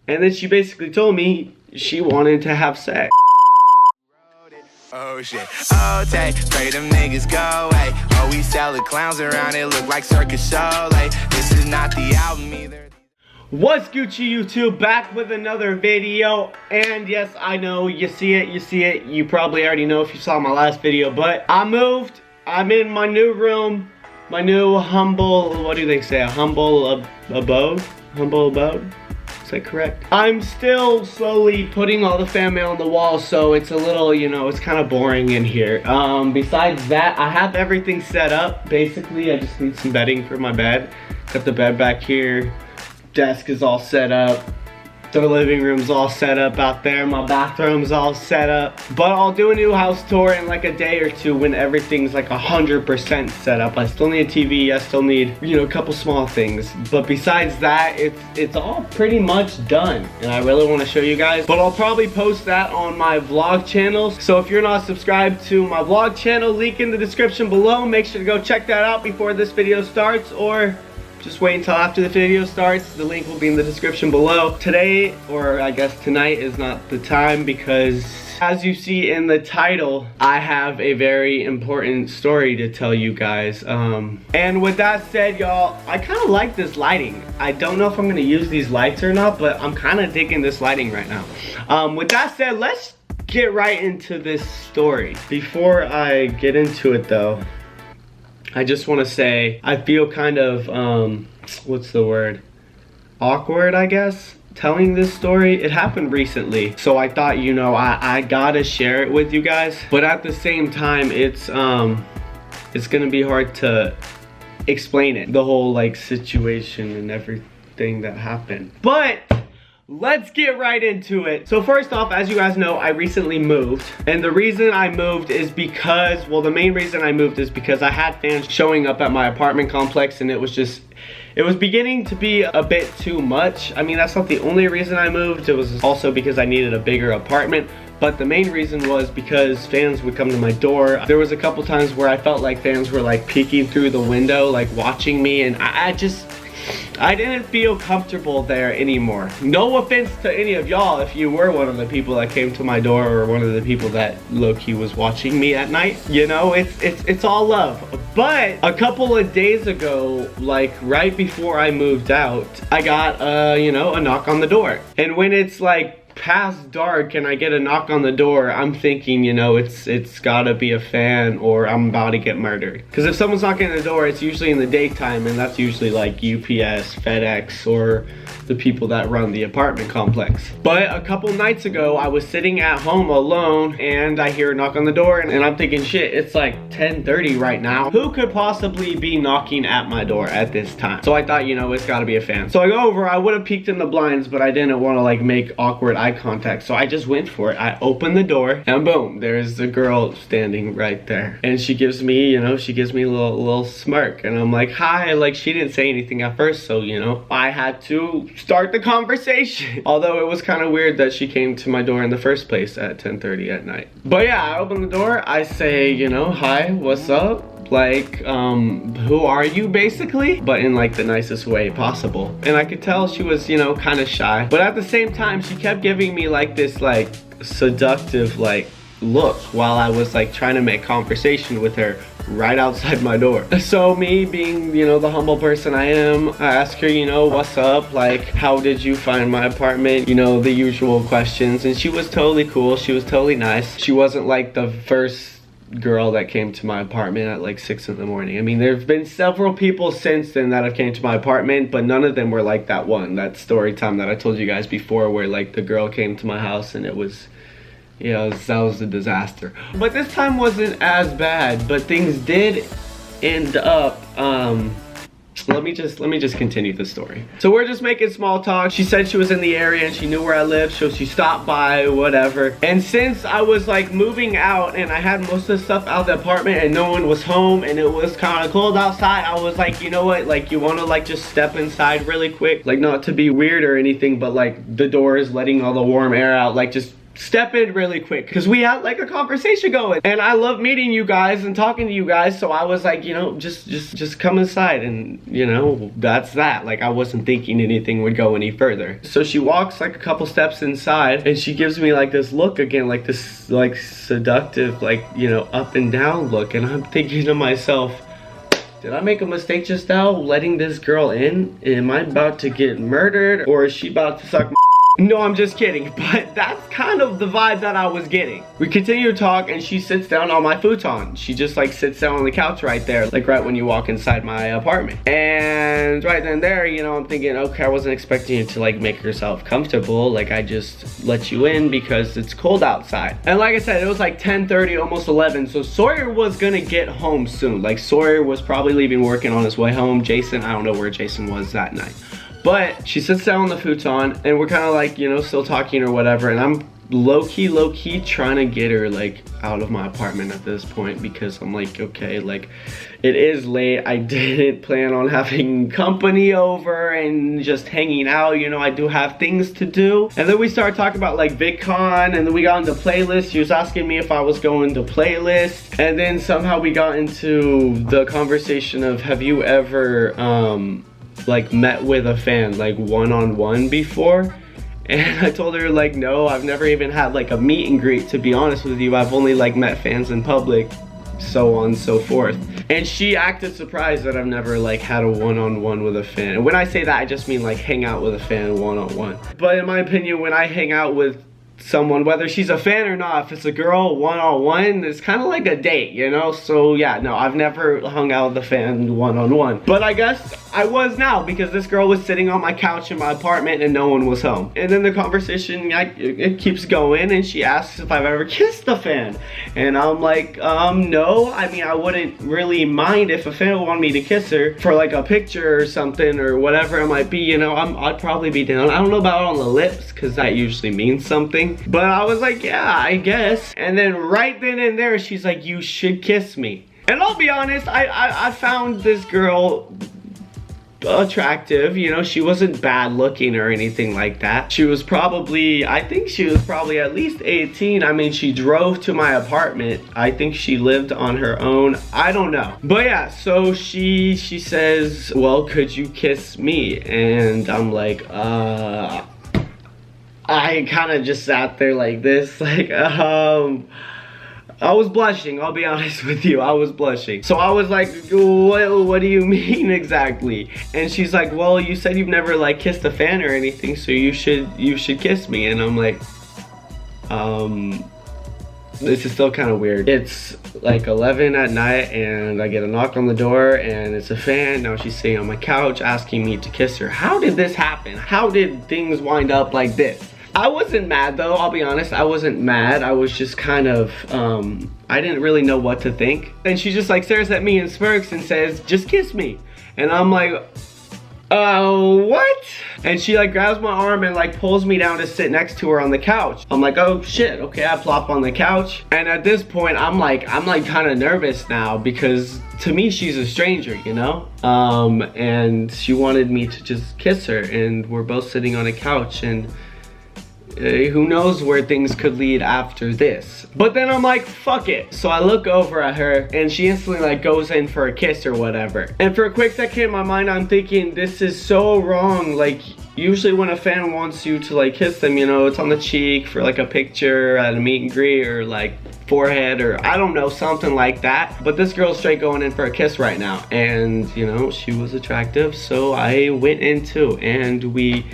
And then she basically told me she wanted to have sex. Oh shit, oh take, pray them niggas go away. Oh, we sell the clowns around, it look like circus show. Like, this is not the album either. What's Gucci YouTube? Back with another video. And yes, I know, you see it. You probably already know if you saw my last video, but I moved. I'm in my new room, my new humble, what do they say, a humble abode? Humble abode? Is that correct? I'm still slowly putting all the fan mail on the wall, so it's a little, you know, it's kind of boring in here. Besides that, I have everything set up. Basically, I just need some bedding for my bed. Got the bed back here. Desk is all set up. The living room's all set up out there. My bathroom's all set up. But I'll do a new house tour in like a day or two when everything's like 100% set up. I still need a TV. I still need, you know, a couple small things. But besides that, it's all pretty much done. And I really want to show you guys. But I'll probably post that on my vlog channel. So if you're not subscribed to my vlog channel, link in the description below. Make sure to go check that out before this video starts, or just wait until after the video starts. The link will be in the description below. Today, or I guess tonight, is not the time because, as you see in the title, I have a very important story to tell you guys. And with that said, y'all, I kind of like this lighting. I don't know if I'm gonna use these lights or not, but I'm kind of digging this lighting right now. With that said, let's get right into this story. Before I get into it though, I just want to say I feel kind of, what's the word? Awkward, I guess, telling this story. It happened recently, so I thought, you know, I gotta share it with you guys. But at the same time, it's gonna be hard to explain it, the whole like situation and everything that happened. But let's get right into it. So first off, as you guys know, I recently moved. And the reason I moved is because, well, the main reason I moved is because I had fans showing up at my apartment complex, and it was beginning to be a bit too much. I mean, that's not the only reason I moved. It was also because I needed a bigger apartment. But the main reason was because fans would come to my door. There was a couple times where I felt like fans were like peeking through the window, like watching me, and I didn't feel comfortable there anymore. No offense to any of y'all if you were one of the people that came to my door or one of the people that low-key was watching me at night. You know, it's all love. But a couple of days ago, like right before I moved out, I got you know, a knock on the door. And when it's like past dark and I get a knock on the door, I'm thinking, you know, it's gotta be a fan or I'm about to get murdered. Because if someone's knocking on the door, it's usually in the daytime, and that's usually like UPS, FedEx, or the people that run the apartment complex. But a couple nights ago, I was sitting at home alone and I hear a knock on the door, and I'm thinking, shit, it's like 10:30 right now. Who could possibly be knocking at my door at this time? So I thought, you know, it's gotta be a fan. So I go over. I would have peeked in the blinds, but I didn't want to like make awkward eye contact, so I just went for it. I opened the door and boom, there's a girl standing right there, and she gives me, you know, she gives me a little smirk, and I'm like, hi. Like, she didn't say anything at first, so, you know, I had to start the conversation. Although it was kind of weird that she came to my door in the first place at 10:30 at night. But yeah, I open the door, I say, you know, hi, what's up? Like, who are you, basically? But in like the nicest way possible. And I could tell she was, you know, kind of shy. But at the same time, she kept giving me like this like seductive like look while I was like trying to make conversation with her right outside my door. So me being, you know, the humble person I am, I asked her, you know, what's up? Like, how did you find my apartment? You know, the usual questions. And she was totally cool. She was totally nice. She wasn't like the first girl that came to my apartment at like 6 in the morning. I mean, there's been several people since then that have came to my apartment, but none of them were like that one, that story time that I told you guys before, where like the girl came to my house and it was, you know, that was a disaster. But this time wasn't as bad, but things did end up, let me just continue the story. So we're just making small talk. She said she was in the area and she knew where I lived, so she stopped by, whatever. And since I was like moving out and I had most of the stuff out of the apartment and no one was home and it was kind of cold outside, I was like, you know what, like, you want to like just step inside really quick, like not to be weird or anything, but like the door is letting all the warm air out, like just step in really quick because we had like a conversation going, and I love meeting you guys and talking to you guys. So I was like, you know, just come inside, and you know, that's that. Like, I wasn't thinking anything would go any further. So she walks like a couple steps inside, and she gives me like this look again, like this like seductive, like, you know, up and down look. And I'm thinking to myself, did I make a mistake just now letting this girl in? Am I about to get murdered, or is she about to suck my? No, I'm just kidding, but that's kind of the vibe that I was getting. We continue to talk, and she sits down on my futon. She just like sits down on the couch right there, like right when you walk inside my apartment. And right then and there, you know, I'm thinking, okay, I wasn't expecting you to like make yourself comfortable. Like, I just let you in because it's cold outside. And like I said, it was like 10:30, almost 11. So Sawyer was gonna get home soon. Like, Sawyer was probably leaving work and on his way home. Jason, I don't know where Jason was that night. But she sits down on the futon, and we're kind of like, you know, still talking or whatever. And I'm low-key trying to get her like out of my apartment at this point, because I'm like, okay, like, it is late. I didn't plan on having company over and just hanging out. You know, I do have things to do. And then we started talking about like VidCon, and then we got into playlist. She was asking me if I was going to playlist. And then somehow we got into the conversation of, have you ever, like met with a fan like one-on-one before? And I told her like, no, I've never even had like a meet and greet, to be honest with you. I've only like met fans in public, so on and so forth. And she acted surprised that I've never like had a one-on-one with a fan. And when I say that, I just mean like hang out with a fan one-on-one. But in my opinion, when I hang out with someone, whether she's a fan or not, if it's a girl one-on-one, it's kind of like a date, you know? So yeah, no, I've never hung out with a fan one-on-one. But I guess I was now, because this girl was sitting on my couch in my apartment and no one was home. And then the conversation, it keeps going, and she asks if I've ever kissed a fan. And I'm like, no. I mean, I wouldn't really mind if a fan wanted me to kiss her for like a picture or something, or whatever it might be, you know, I'd probably be down. I don't know about on the lips, because that usually means something. But I was like, yeah, I guess. And then right then and there, she's like, you should kiss me. And I'll be honest, I found this girl attractive, you know. She wasn't bad looking or anything like that. She was probably, I think she was probably at least 18. I mean, she drove to my apartment. I think she lived on her own. I don't know. But yeah, so she says, well, could you kiss me? And I'm like, I kind of just sat there like this, like, I was blushing, I'll be honest with you, I was blushing. So I was like, what do you mean exactly? And she's like, well, you said you've never like kissed a fan or anything, so you should kiss me. And I'm like, this is still kind of weird. It's like 11 at night, and I get a knock on the door, and it's a fan. Now she's sitting on my couch asking me to kiss her. How did this happen? How did things wind up like this? I wasn't mad though, I'll be honest. I wasn't mad. I was just kind of, I didn't really know what to think. And she just like stares at me and smirks and says, just kiss me. And I'm like, what? And she like grabs my arm and like pulls me down to sit next to her on the couch. I'm like, oh shit, okay. I plop on the couch. And at this point, I'm like kind of nervous now, because to me, she's a stranger, you know? And she wanted me to just kiss her, and we're both sitting on a couch, and who knows where things could lead after this. But then I'm like, fuck it. So I look over at her, and she instantly like goes in for a kiss or whatever. And for a quick second in my mind, I'm thinking, this is so wrong. Like, usually when a fan wants you to like kiss them, you know, it's on the cheek for like a picture at a meet and greet, or like forehead, or I don't know, something like that. But this girl's straight going in for a kiss right now. And you know, she was attractive, so I went in too, and we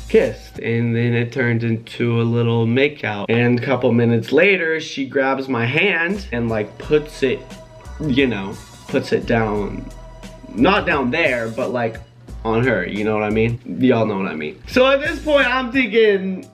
kissed, and then it turned into a little makeout. And a couple minutes later, she grabs my hand and like puts it, you know, puts it down, not down there, but like on her, you know what I mean? Y'all know what I mean. So at this point, I'm thinking,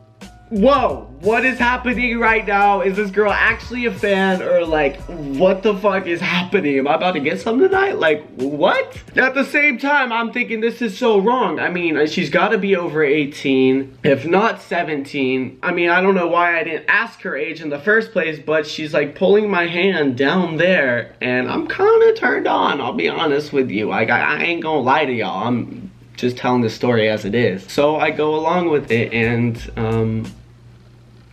whoa, what is happening right now? Is this girl actually a fan, or like, what the fuck is happening? Am I about to get some tonight? Like, what? At the same time, I'm thinking this is so wrong. I mean, she's gotta be over 18, if not 17. I mean, I don't know why I didn't ask her age in the first place, but she's like pulling my hand down there, and I'm kinda turned on, I'll be honest with you. Like, I ain't gonna lie to y'all. I'm just telling the story as it is. So I go along with it, and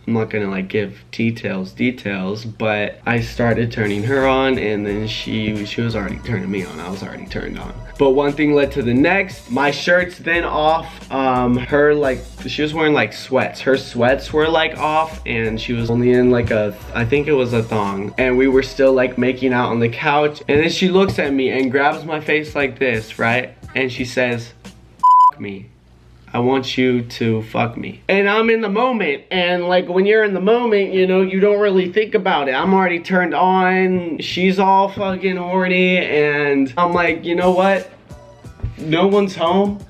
I'm not gonna like give details, but I started turning her on, and then she was already turning me on. I was already turned on. But one thing led to the next. My shirt's then off. Her, like, she was wearing like sweats. Her sweats were like off, and she was only in like I think it was a thong. And we were still like making out on the couch. And then she looks at me and grabs my face like this, right? And she says, "F me. I want you to fuck me." And I'm in the moment, and like when you're in the moment, you know, you don't really think about it. I'm already turned on, she's all fucking horny, and I'm like, you know what? No one's home.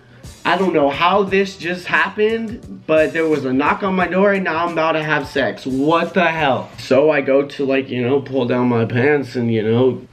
I don't know how this just happened, but there was a knock on my door and now I'm about to have sex. What the hell? So I go to like, you know, pull down my pants and do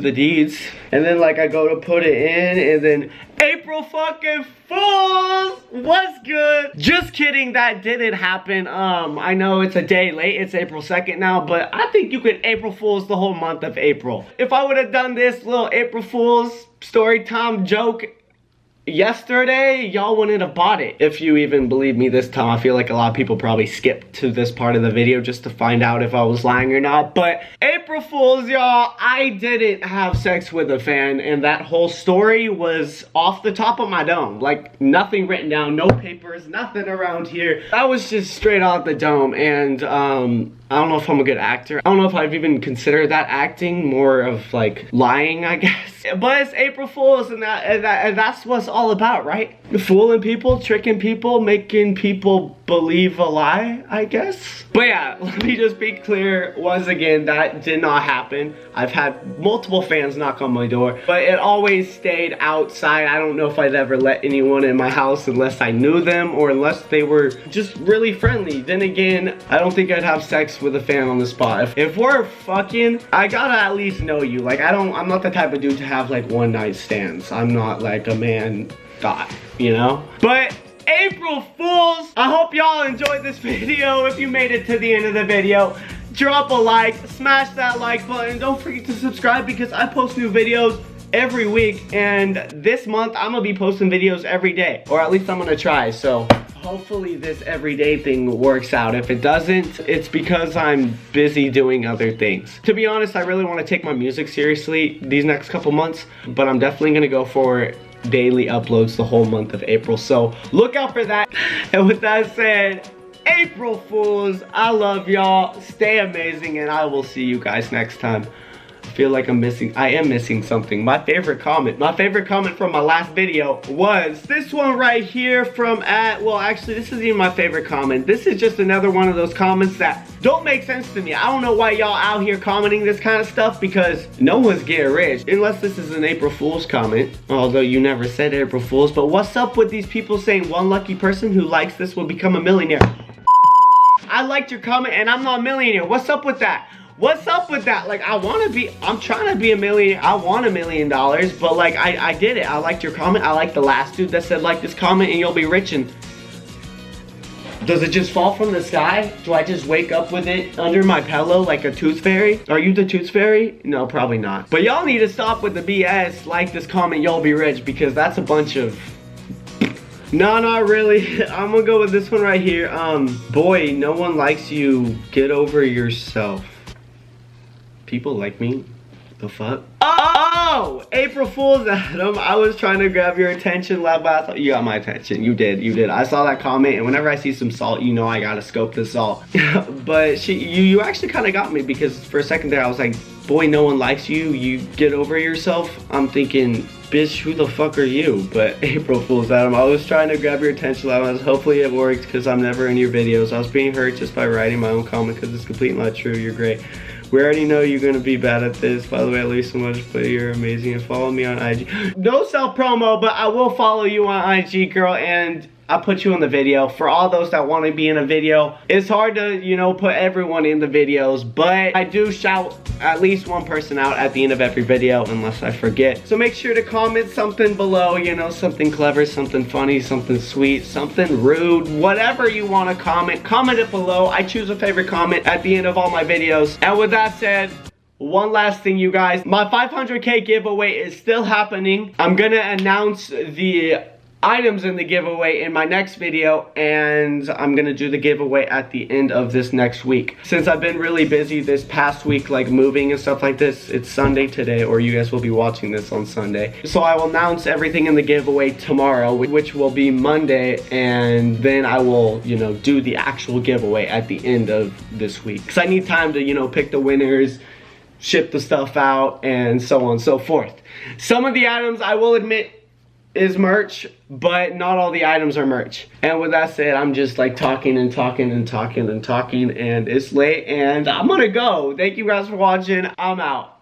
the deeds. And then like I go to put it in, and then April fucking Fools! What's good? Just kidding, that didn't happen. I know it's a day late, it's April 2nd now, but I think you could April Fools the whole month of April. If I would have done this little April Fools story time joke yesterday, y'all wouldn't have bought it. If you even believe me this time. I feel like a lot of people probably skipped to this part of the video just to find out if I was lying or not. But April Fools, y'all, I didn't have sex with a fan, and that whole story was off the top of my dome. Like, nothing written down, no papers, nothing around here. That was just straight off the dome. And I don't know if I'm a good actor. I don't know if I've even considered that acting, more of like lying, I guess. But it's April Fools, and that's what's all about, right? Fooling people, tricking people, making people believe a lie, I guess. But yeah, let me just be clear once again, that did not happen. I've had multiple fans knock on my door, but it always stayed outside. I don't know if I'd ever let anyone in my house unless I knew them or unless they were just really friendly. Then again, I don't think I'd have sex with a fan on the spot. If we're fucking, I gotta at least know you. Like, I'm not the type of dude to have like one night stands. I'm not like a man thought, you know? But April Fools, I hope y'all enjoyed this video. If you made it to the end of the video, drop a like, smash that like button. Don't forget to subscribe because I post new videos every week, and this month I'm gonna be posting videos every day, or at least I'm gonna try. So hopefully this everyday thing works out. If it doesn't, it's because I'm busy doing other things. To be honest, I really want to take my music seriously these next couple months, but I'm definitely gonna go for daily uploads the whole month of April, so look out for that. And with that said, April Fools, I love y'all, stay amazing, and I will see you guys next time. I feel like I am missing something. My favorite comment from my last video was this one right here from well, actually, this isn't even my favorite comment. This is just another one of those comments that don't make sense to me. I don't know why y'all out here commenting this kind of stuff, because no one's getting rich. Unless this is an April Fool's comment, although you never said April Fool's. But what's up with these people saying one lucky person who likes this will become a millionaire? I liked your comment and I'm not a millionaire. What's up with that? What's up with that? Like, I'm trying to be a millionaire. I want $1 million, but like, I did it. I liked your comment. I liked the last dude that said like this comment and you'll be rich. And does it just fall from the sky? Do I just wake up with it under my pillow like a tooth fairy? Are you the tooth fairy? No, probably not. But y'all need to stop with the BS. Like this comment, you'll be rich, because that's a bunch of... No, not really. I'm gonna go with this one right here. Boy, no one likes you. Get over yourself. People like me? The fuck? Oh! April Fool's, Adam. I was trying to grab your attention, but I thought you got my attention. You did. I saw that comment, and whenever I see some salt, you know I gotta scope the salt. But you actually kind of got me, because for a second there I was like, boy, no one likes you. You get over yourself. I'm thinking, bitch, who the fuck are you? But April Fool's, Adam. I was trying to grab your attention. Hopefully it worked, because I'm never in your videos. I was being hurt just by writing my own comment, because it's completely not true. You're great. We already know you're gonna be bad at this. By the way, I love you so much, but you're amazing. And follow me on IG. No self-promo, but I will follow you on IG, girl, and I'll put you in the video. For all those that want to be in a video, it's hard to, you know, put everyone in the videos, but I do shout at least one person out at the end of every video, unless I forget. So make sure to comment something below, you know, something clever, something funny, something sweet, something rude, whatever you want to comment it below. I choose a favorite comment at the end of all my videos. And with that said, one last thing, you guys, my 500K giveaway is still happening. I'm gonna announce the items in the giveaway in my next video, and I'm gonna do the giveaway at the end of this next week. Since I've been really busy this past week, like moving and stuff like this, it's Sunday today, or you guys will be watching this on Sunday. So I will announce everything in the giveaway tomorrow, which will be Monday, and then I will, you know, do the actual giveaway at the end of this week. Because I need time to, you know, pick the winners, ship the stuff out, and so on and so forth. Some of the items, I will admit, is merch, but not all the items are merch. And with that said, I'm just like talking and talking and talking and talking, and it's late and I'm gonna go. Thank you guys for watching. I'm out.